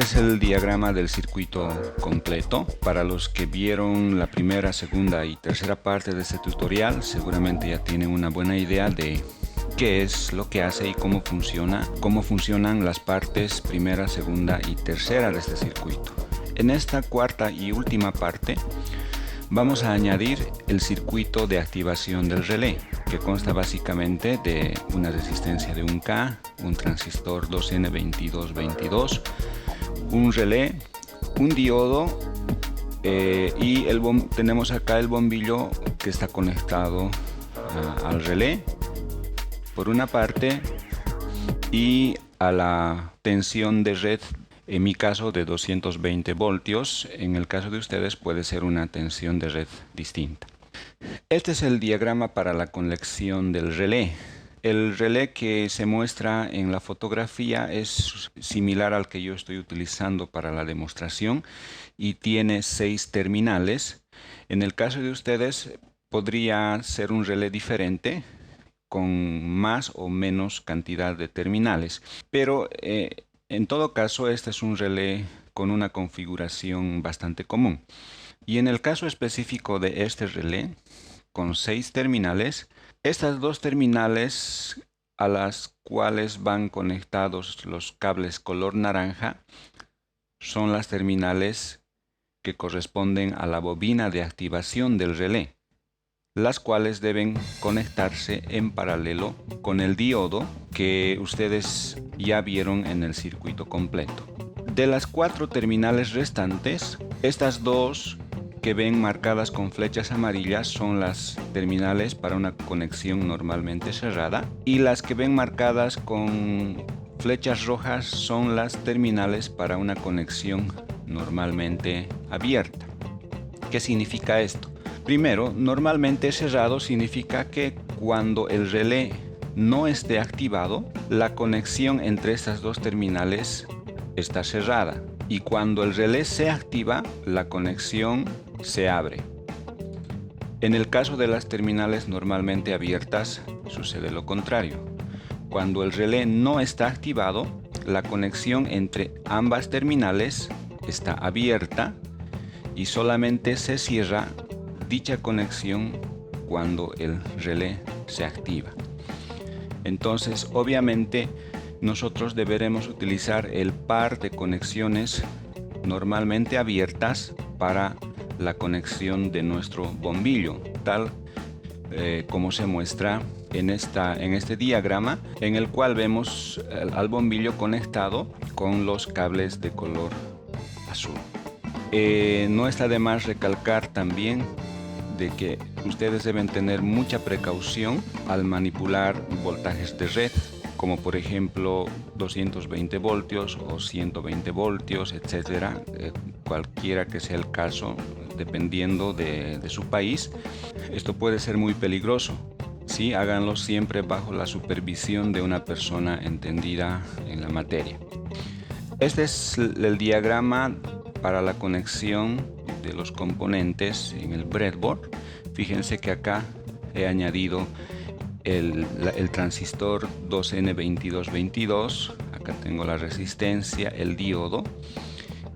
Este es el diagrama del circuito completo. Para los que vieron la primera, segunda y tercera parte de este tutorial, seguramente ya tienen una buena idea de qué es lo que hace y cómo funcionan las partes primera, segunda y tercera de este circuito. En esta cuarta y última parte vamos a añadir el circuito de activación del relé, que consta básicamente de una resistencia de 1K, un transistor 2N2222, un relé, un diodo y tenemos acá el bombillo que está conectado al relé por una parte y a la tensión de red, en mi caso de 220 voltios, en el caso de ustedes puede ser una tensión de red distinta. Este es el diagrama para la conexión del relé. El relé que se muestra en la fotografía es similar al que yo estoy utilizando para la demostración y tiene 6 terminales. En el caso de ustedes podría ser un relé diferente con más o menos cantidad de terminales, pero en todo caso este es un relé con una configuración bastante común. Y en el caso específico de este relé con 6 terminales, estas 2 terminales a las cuales van conectados los cables color naranja son las terminales que corresponden a la bobina de activación del relé, las cuales deben conectarse en paralelo con el diodo que ustedes ya vieron en el circuito completo. De las 4 terminales restantes, estas 2 que ven marcadas con flechas amarillas son las terminales para una conexión normalmente cerrada, y las que ven marcadas con flechas rojas son las terminales para una conexión normalmente abierta. ¿Qué significa esto? Primero, normalmente cerrado significa que cuando el relé no esté activado, la conexión entre estas 2 terminales está cerrada, y cuando el relé se activa, la conexión se abre. En el caso de las terminales normalmente abiertas, sucede lo contrario. Cuando el relé no está activado, la conexión entre ambas terminales está abierta y solamente se cierra dicha conexión cuando el relé se activa. Entonces, obviamente, nosotros deberemos utilizar el par de conexiones normalmente abiertas para la conexión de nuestro bombillo, tal como se muestra en este diagrama, en el cual vemos al bombillo conectado con los cables de color azul. No está de más recalcar también de que ustedes deben tener mucha precaución al manipular voltajes de red, como por ejemplo 220 voltios o 120 voltios, etcétera, cualquiera que sea el caso, dependiendo de su país. Esto puede ser muy peligroso. Sí, háganlo siempre bajo la supervisión de una persona entendida en la materia. Este es el diagrama para la conexión de los componentes en el breadboard. Fíjense que acá he añadido el transistor 2N2222, acá tengo la resistencia, el diodo,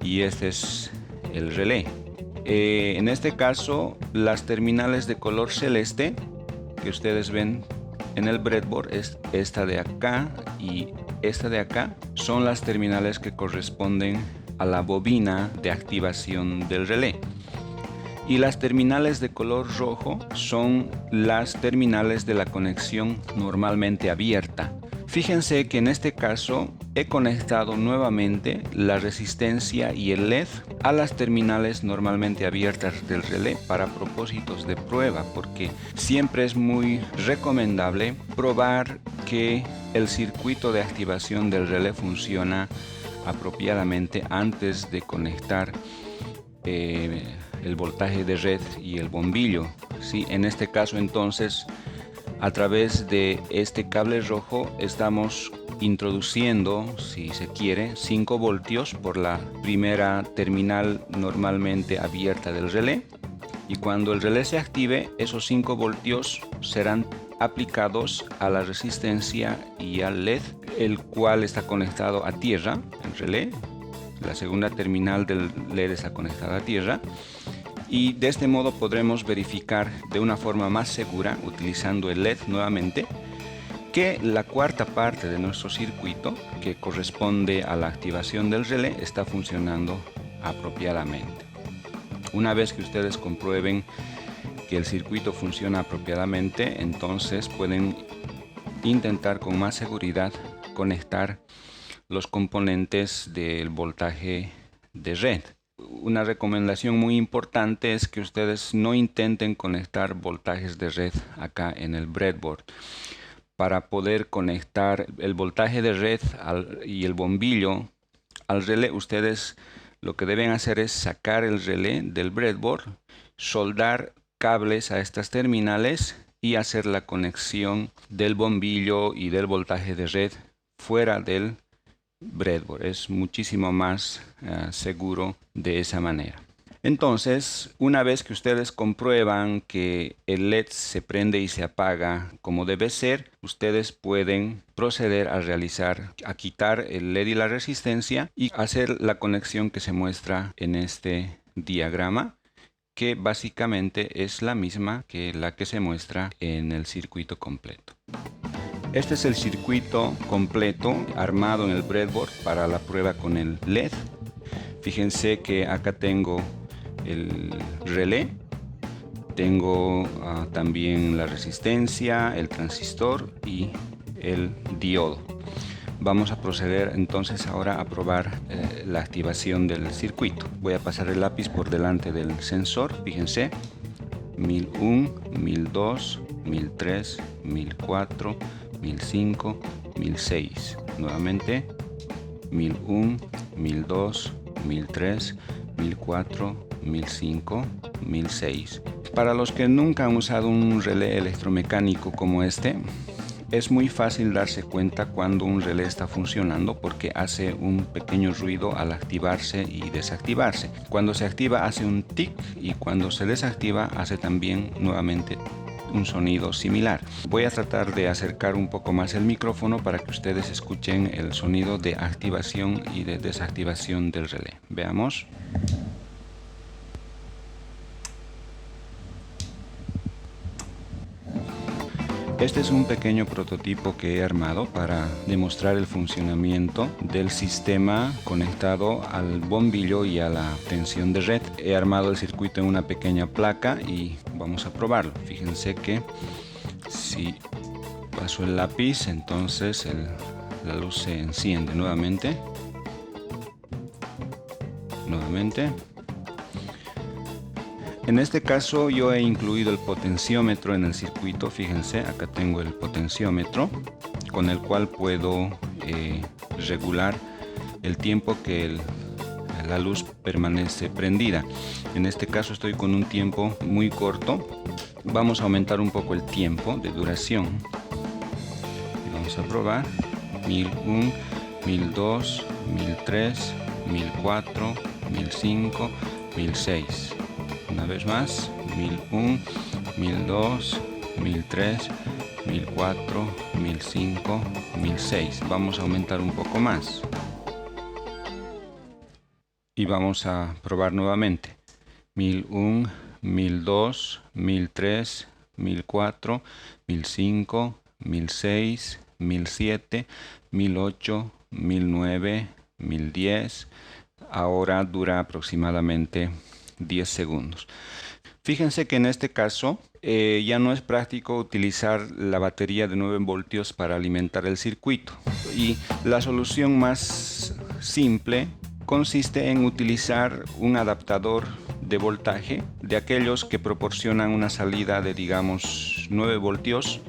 y este es el relé. En este caso, las terminales de color celeste que ustedes ven en el breadboard, es esta de acá y esta de acá, son las terminales que corresponden a la bobina de activación del relé. Y las terminales de color rojo son las terminales de la conexión normalmente abierta. Fíjense que en este caso he conectado nuevamente la resistencia y el LED a las terminales normalmente abiertas del relé para propósitos de prueba, porque siempre es muy recomendable probar que el circuito de activación del relé funciona apropiadamente antes de conectar el voltaje de red y el bombillo. ¿Sí? En este caso entonces, a través de este cable rojo estamos introduciendo, si se quiere, 5 voltios por la primera terminal normalmente abierta del relé, y cuando el relé se active, esos 5 voltios serán aplicados a la resistencia y al LED, el cual está conectado a tierra, el relé, La segunda terminal del LED está conectada a tierra. Y de este modo podremos verificar de una forma más segura, utilizando el LED nuevamente, que la cuarta parte de nuestro circuito, que corresponde a la activación del relé, está funcionando apropiadamente. Una vez que ustedes comprueben que el circuito funciona apropiadamente, entonces pueden intentar con más seguridad conectar los componentes del voltaje de red. Una recomendación muy importante es que ustedes no intenten conectar voltajes de red acá en el breadboard. Para poder conectar el voltaje de red y el bombillo al relé, ustedes lo que deben hacer es sacar el relé del breadboard, soldar cables a estas terminales y hacer la conexión del bombillo y del voltaje de red fuera del breadboard. Es muchísimo más seguro de esa manera. Entonces, una vez que ustedes comprueban que el LED se prende y se apaga como debe ser, ustedes pueden proceder a quitar el LED y la resistencia y hacer la conexión que se muestra en este diagrama, que básicamente es la misma que la que se muestra en el circuito completo. Este es el circuito completo armado en el breadboard para la prueba con el LED. Fíjense que acá tengo el relé, tengo también la resistencia, el transistor y el diodo. Vamos a proceder entonces ahora a probar la activación del circuito. Voy a pasar el lápiz por delante del sensor. Fíjense, 1001, 1002, 1003, 1004, 1005, 1006. Nuevamente, 1001, 1002, 1003, 1004, 1005, 1006. Para los que nunca han usado un relé electromecánico como este, es muy fácil darse cuenta cuando un relé está funcionando porque hace un pequeño ruido al activarse y desactivarse. Cuando se activa hace un tic y cuando se desactiva hace también nuevamente un sonido similar. Voy a tratar de acercar un poco más el micrófono para que ustedes escuchen el sonido de activación y de desactivación del relé. Veamos. Este es un pequeño prototipo que he armado para demostrar el funcionamiento del sistema conectado al bombillo y a la tensión de red. He armado el circuito en una pequeña placa y vamos a probarlo. Fíjense que si paso el lápiz, entonces la luz se enciende nuevamente. En este caso yo he incluido el potenciómetro en el circuito. Fíjense, acá tengo el potenciómetro con el cual puedo regular el tiempo que la luz permanece prendida. En este caso estoy con un tiempo muy corto. Vamos a aumentar un poco el tiempo de duración. Vamos a probar 1001, 1002, 1003, 1004, 1005, 1006. Una vez más, 1001, 1002, 1003, 1004, 1005, 1006. Vamos a aumentar un poco más. Y vamos a probar nuevamente. 1001, 1002, 1003, 1004, 1005, 1006, 1007, 1008, 1009, 1010. Ahora dura aproximadamente 10 segundos. Fíjense que en este caso ya no es práctico utilizar la batería de 9 voltios para alimentar el circuito, y la solución más simple consiste en utilizar un adaptador de voltaje de aquellos que proporcionan una salida de, digamos, 9 voltios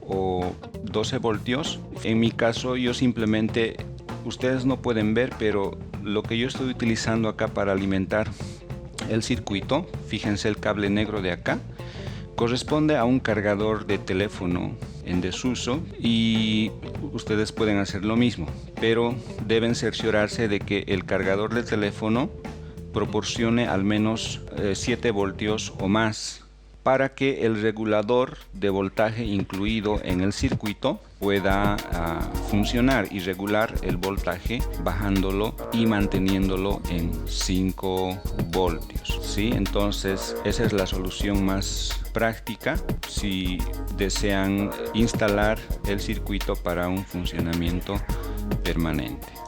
o 12 voltios. En mi caso yo simplemente, ustedes no pueden ver, pero lo que yo estoy utilizando acá para alimentar el circuito, fíjense el cable negro de acá, corresponde a un cargador de teléfono en desuso, y ustedes pueden hacer lo mismo, pero deben cerciorarse de que el cargador de teléfono proporcione al menos 7 voltios o más para que el regulador de voltaje incluido en el circuito pueda funcionar y regular el voltaje bajándolo y manteniéndolo en 5 voltios, ¿sí? Entonces esa es la solución más práctica si desean instalar el circuito para un funcionamiento permanente.